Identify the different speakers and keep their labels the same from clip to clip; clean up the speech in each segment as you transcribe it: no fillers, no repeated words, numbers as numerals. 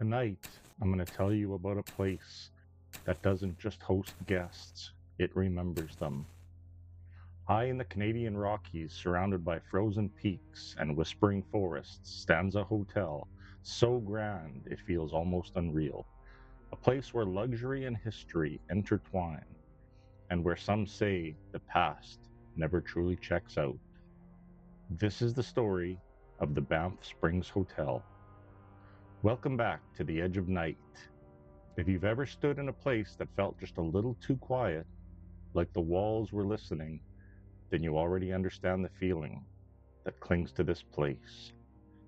Speaker 1: Tonight, I'm going to tell you about a place that doesn't just host guests, it remembers them. High in the Canadian Rockies, surrounded by frozen peaks and whispering forests, stands a hotel so grand it feels almost unreal. A place where luxury and history intertwine, and where some say the past never truly checks out. This is the story of the Banff Springs Hotel. Welcome back to the edge of night. If you've ever stood in a place that felt just a little too quiet, like the walls were listening, then you already understand the feeling that clings to this place.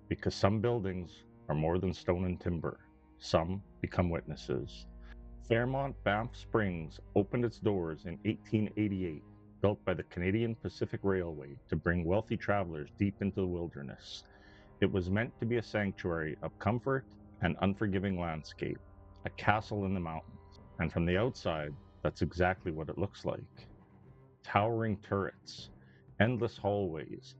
Speaker 1: Because some buildings are more than stone and timber, some become witnesses. Fairmont Banff Springs opened its doors in 1888, built by the Canadian Pacific Railway to bring wealthy travelers deep into the wilderness. It was meant to be a sanctuary of comfort and unforgiving landscape, a castle in the mountains. And from the outside, that's exactly what it looks like. Towering turrets, endless hallways,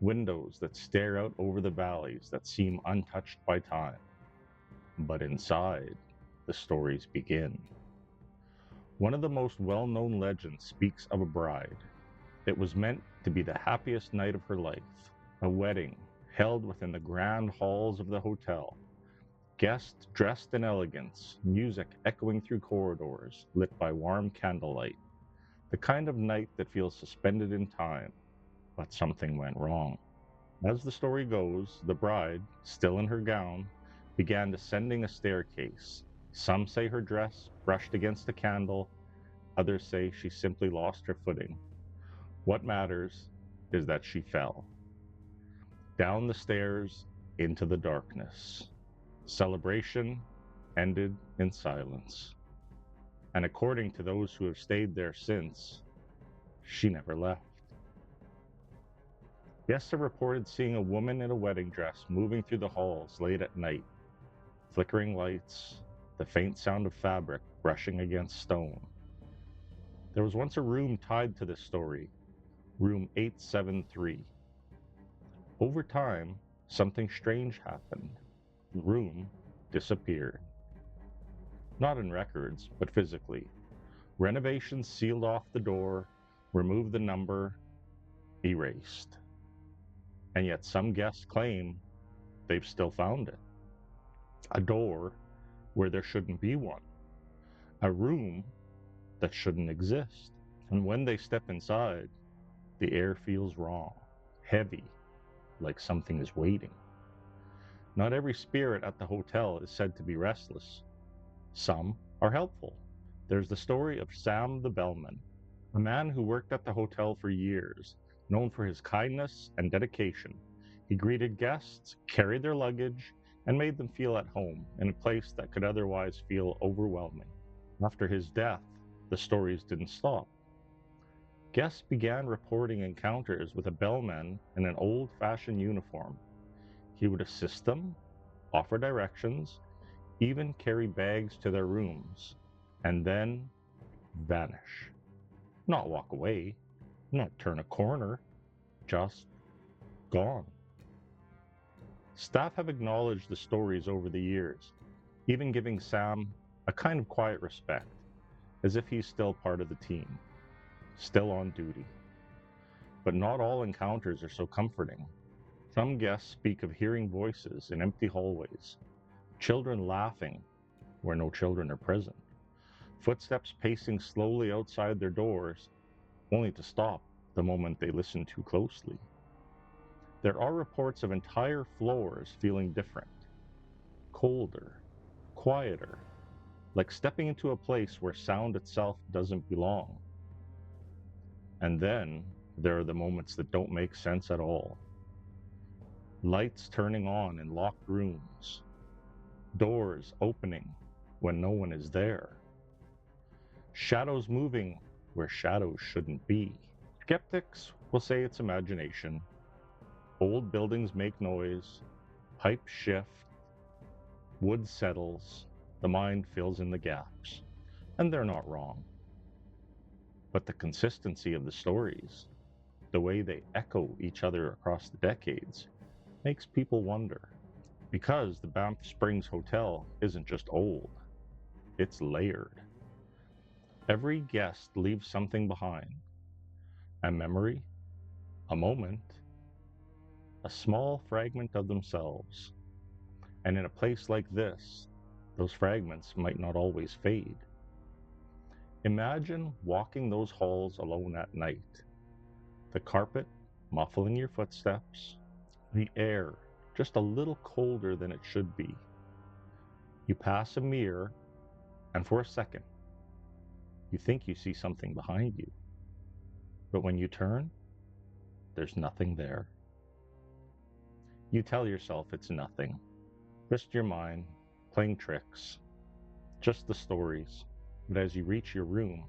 Speaker 1: windows that stare out over the valleys that seem untouched by time. But inside, the stories begin. One of the most well-known legends speaks of a bride. It was meant to be the happiest night of her life, a wedding held within the grand halls of the hotel. Guests dressed in elegance, music echoing through corridors lit by warm candlelight. The kind of night that feels suspended in time, but something went wrong. As the story goes, the bride, still in her gown, began descending a staircase. Some say her dress brushed against a candle, others say she simply lost her footing. What matters is that she fell. Down the stairs, into the darkness. Celebration ended in silence. And according to those who have stayed there since, she never left. Guests have reported seeing a woman in a wedding dress moving through the halls late at night. Flickering lights, the faint sound of fabric brushing against stone. There was once a room tied to this story, room 873. Over time, something strange happened. The room disappeared. Not in records, but physically. Renovations sealed off the door, removed the number, erased. And yet some guests claim they've still found it. A door where there shouldn't be one. A room that shouldn't exist. And when they step inside, the air feels wrong, heavy, like something is waiting. Not every spirit at the hotel is said to be restless. Some are helpful. There's the story of Sam the bellman, a man who worked at the hotel for years, known for his kindness and dedication. He greeted guests, carried their luggage, and made them feel at home in a place that could otherwise feel overwhelming. After his death, the stories didn't stop. Guests began reporting encounters with a bellman in an old-fashioned uniform. He would assist them, offer directions, even carry bags to their rooms, and then vanish. Not walk away, not turn a corner, just gone. Staff have acknowledged the stories over the years, even giving Sam a kind of quiet respect, as if he's still part of the team, still on duty. But not all encounters are so comforting. Some guests speak of hearing voices in empty hallways, children laughing where no children are present, footsteps pacing slowly outside their doors, only to stop the moment they listen too closely. There are reports of entire floors feeling different, colder, quieter, like stepping into a place where sound itself doesn't belong. And then there are the moments that don't make sense at all. Lights turning on in locked rooms, doors opening when no one is there, shadows moving where shadows shouldn't be. Skeptics will say it's imagination. Old buildings make noise, pipes shift, wood settles, the mind fills in the gaps. And they're not wrong. But the consistency of the stories, the way they echo each other across the decades, makes people wonder. Because the Banff Springs Hotel isn't just old, it's layered. Every guest leaves something behind: a memory, a moment, a small fragment of themselves. And in a place like this, those fragments might not always fade. Imagine walking those halls alone at night, the carpet muffling your footsteps, the air just a little colder than it should be. You pass a mirror, and for a second, you think you see something behind you. But when you turn, there's nothing there. You tell yourself it's nothing, just your mind playing tricks, just the stories. But as you reach your room,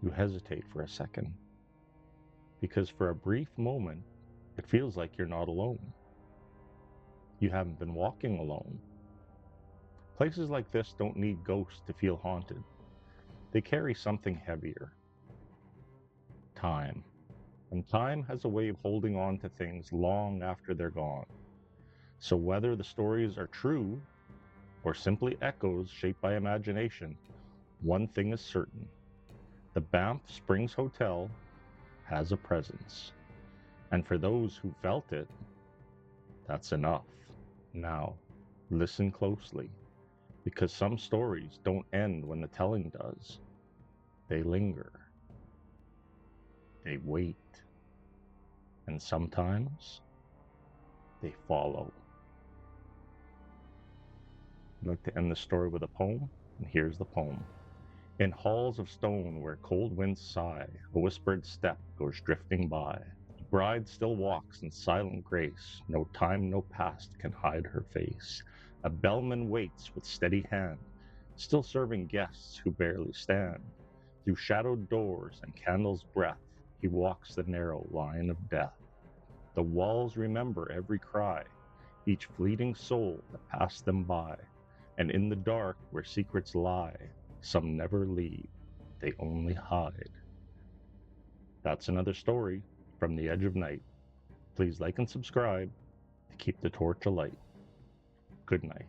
Speaker 1: you hesitate for a second, because for a brief moment, it feels like you're not alone. You haven't been walking alone. Places like this don't need ghosts to feel haunted. They carry something heavier: time. And time has a way of holding on to things long after they're gone. So whether the stories are true or simply echoes shaped by imagination, one thing is certain: the Banff Springs Hotel has a presence. And for those who felt it, that's enough. Now, listen closely, because some stories don't end when the telling does. They linger. They wait. And sometimes they follow. I'd like to end the story with a poem, and here's the poem. In halls of stone where cold winds sigh, a whispered step goes drifting by. The bride still walks in silent grace, no time, no past can hide her face. A bellman waits with steady hand, still serving guests who barely stand. Through shadowed doors and candles' breath, he walks the narrow line of death. The walls remember every cry, each fleeting soul that passed them by. And in the dark where secrets lie, some never leave, they only hide. That's another story from the edge of night. Please like and subscribe to keep the torch alight. Good night.